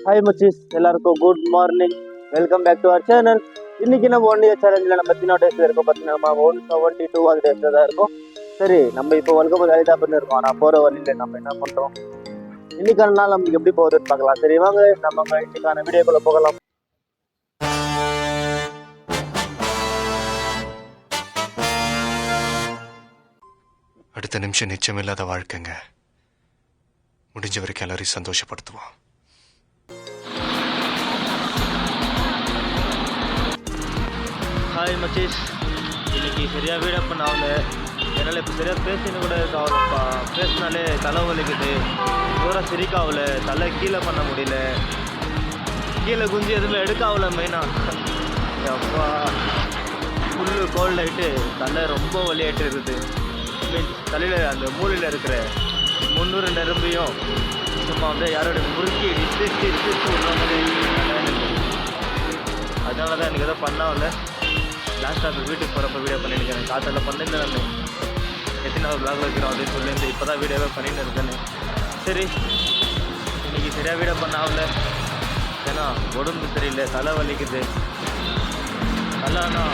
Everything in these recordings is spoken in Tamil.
ஹாய் மச்சீஸ், எல்லாருக்கும் good morning. Welcome back to our channel. இன்னைக்கு நம்ம 1 இயர் சேலஞ்சில் நம்ம எத்தனை டேஸ் இருக்கோம் பார்த்தீங்கன்னா 172 அது டேஸில் தான் இருக்கும். சரி, நம்ம இப்போ வழக்கம் போது தான் பண்ணியிருக்கோம். ஆனால் போகிற வழியில் நம்ம என்ன பண்ணுறோம், இன்னைக்கான நாள் நமக்கு எப்படி போகுதுன்னு பார்க்கலாம். சரி வாங்க, நம்ம இன்னைக்கான வீடியோக்குள்ள போகலாம். அடுத்த நிமிஷம் நிச்சயமில்லாத வாழ்க்கைங்க. முடிஞ்ச வரைக்கும் எல்லாரையும் சந்தோஷப்படுத்துவோம். ஹாய் மச்சீஸ், இன்னைக்கு சரியாக வீடியோ பண்ண ஆகல. என்னால் இப்போ சரியாக பேசின்னு கூட ஆகலப்பா. பேசினாலே தலை வலிக்குது, தூரம் சிரிக்க ஆகல, தலை கீழே பண்ண முடியல, கீழே குஞ்சு எதுவுமே எடுக்க ஆகல. மெயினாக அப்பா ஃபுல்லு கோல்ட் ஆகிட்டு தலை ரொம்ப வலியாகிட்டு இருக்குது. மீன்ஸ் தலையில் அந்த மூலையில் இருக்கிற 300 நரம்பையும் சும்மா வந்து யாரோட முறுக்கி டிஸ்டிச்சு விடுற மாதிரி. அதனால தான் எனக்கு எதோ பண்ணாவில்ல. லாஸ்ட்டாக வீட்டுக்கு போகிறப்ப வீடியோ பண்ணியிருக்கேன். காற்றெல்லாம் பண்ணியிருந்தேன். நான் எத்தனாவது பிளாக் வைக்கிறோம் அப்படின்னு சொல்லியிருந்து இப்போ தான் வீடியோவே பண்ணிட்டு இருக்கேன்னு. சரி, இன்றைக்கி சரியாக வீடியோ பண்ணாவில்ல. ஏன்னா உடம்பு சரியில்லை, தலை வலிக்குது. தலைனா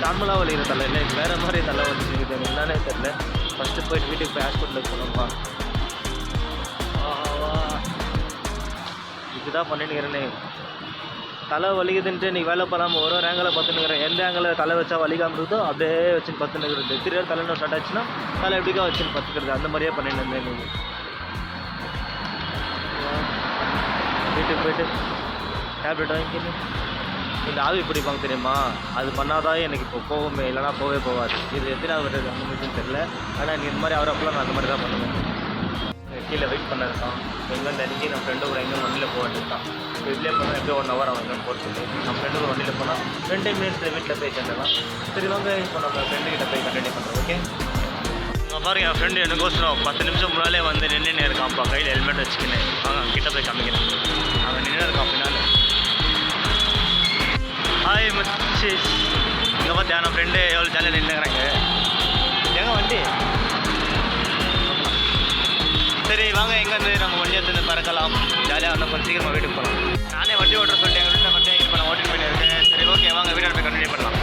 நார்மலாக வலிக்கிற தலை இல்லை, வேறு மாதிரி தலை வலிக்குது. என்னன்னே தெரில. ஃபஸ்ட்டு போயிட்டு வீட்டுக்கு போய் ஹாஸ்பிட்டலுக்கு போனோம்ப்பா. இதுதான் பண்ணிட்டுக்கிறேனே. தலை வலிக்குதுன்ட்டு இன்றைக்கி வேலை பண்ணாமல் ஒரு ஆங்கிளில் பார்த்துன்னுக்கிறேன். எந்த ஆங்கிளில் தலை வச்சா வலிக்காமல் இருக்குதோ அப்படியே வச்சுன்னு பார்த்துன்னுக்கிறது. திடீர் தலைன்னு ஸ்டார்ட் ஆச்சுன்னா தலை எப்படிக்கா வச்சுன்னு பார்த்துக்கிறது. அந்த மாதிரியே பண்ணிட்டு இருந்தேன். இன்றைக்கி வீட்டுக்கு போயிட்டு டேப்லெட் வாங்கிக்கின்னு இந்த ஆவி பிடிப்பாங்க தெரியுமா, அது பண்ணாதான் எனக்கு இப்போ போகுமே, இல்லைனா போகவே போகாது. இது எத்தனாவது வருது அந்த மாதிரின்னு தெரில. ஆனால் நீ இந்த மாதிரி அவரப்பெல்லாம் நான் அந்த மாதிரி தான் பண்ணுவேன். கீழே வெயிட் பண்ணிருக்கான். எங்கேருந்து அன்றைக்கி நம்ம ஃப்ரெண்டு கூட எங்கே வண்டியில் போக வேண்டியிருக்கான். இதுலேயே போனால் எப்படியோ 1 ஹவர் அவன் எங்கேன்னு போட்டு நம்ம ஃப்ரெண்டு கூட வண்டியில் போனால் 2 மினிட்ஸில் வீட்டில் போய் சேர்ந்துடலாம். சரி வாங்க, இப்போ நம்ம ஃப்ரெண்டுக்கிட்ட போய் கண்டினியூ பண்ணுறோம். ஓகே, நான் பாருங்க, என் ஃப்ரெண்டு எனக்கோசரம் 10 நிமிஷம் முன்னாலே வந்து நின்று இருக்கான்ப்பா. கையில் ஹெல்மெட் வச்சுக்கினேன். வாங்க கிட்ட போய் காமிக்கிறேன். அவன் நின்று இருக்கான் பின்னால். ஹாய் மச்சீஸ், இங்கே பார்த்தியா என் ஃப்ரெண்டு எவ்வளோ ஜாலியாக நின்றுக்கிறாங்க. எங்கே வண்டி? சரி வாங்க, எங்கேருந்து நம்ம வண்டி எடுத்து பறக்கலாம். ஜாலியாக வந்து கொஞ்சம் சீக்கிரமாக வீட்டுக்கு போகலாம். நானே வண்டி ஓட்டுற சொல்லிட்டு எங்கள் வீட்டில் வண்டி இப்போ நான் ஓட்டிட்டு போயிட்டு இருக்கேன். சரி ஓகே, வாங்க வீடியோ போய் கண்டினியூ பண்ணலாம்.